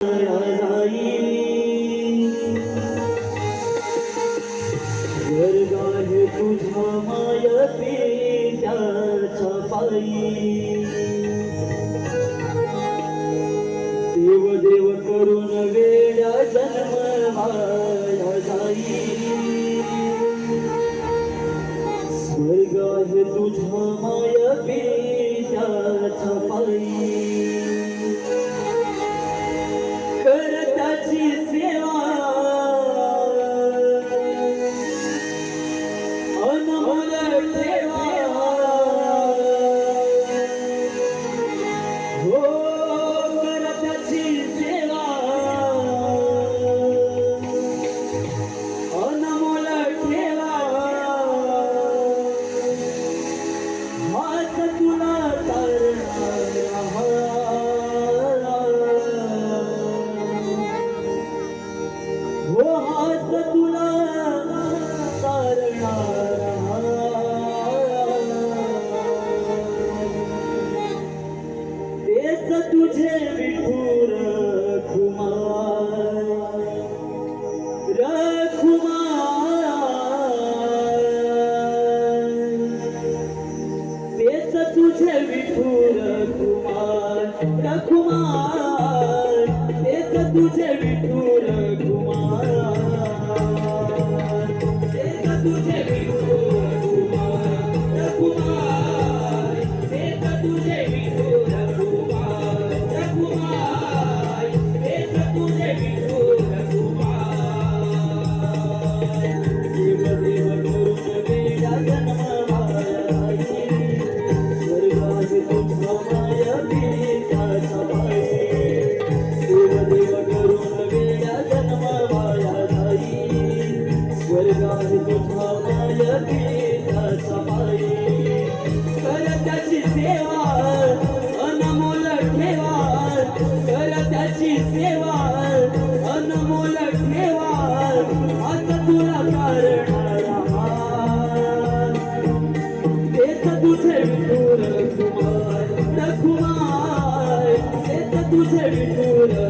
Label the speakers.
Speaker 1: वर्गाहे तुझा माय पेट्याच्या पायी देव देव करून वेड्या जन्मवाया जाई स्वर्ग आहे तुझा माय पेट्याच्या पायी कर त्याची सेवा अनमोल ठेवा हो कर त्याची सेवा अनमोल ठेवा हात तुला हो हात तुला तेच तुझे विठुर कुमार तेच तुझे विठुर कुमार तेच तुझे विठुर कुमार तेच तुझे विठुर कुमार तेच तुझे विठुर कुमार तेच तुझे विठुर कुमार देव देव करून वेड्या जन्मवाया स्वर्गात तुझा माय पेट्याच्या पायी देव देव करून वेड्या जन्मवाया जाई स्वर्गात तुझा माय पेट्याच्या पायी कर त्याची सेवा अनमोल ठेवा कर त्याची सेवा अनमोल ठेवा आज तुला करणारा तेच तुझे विठुर कुमार तेच तुझे विठुर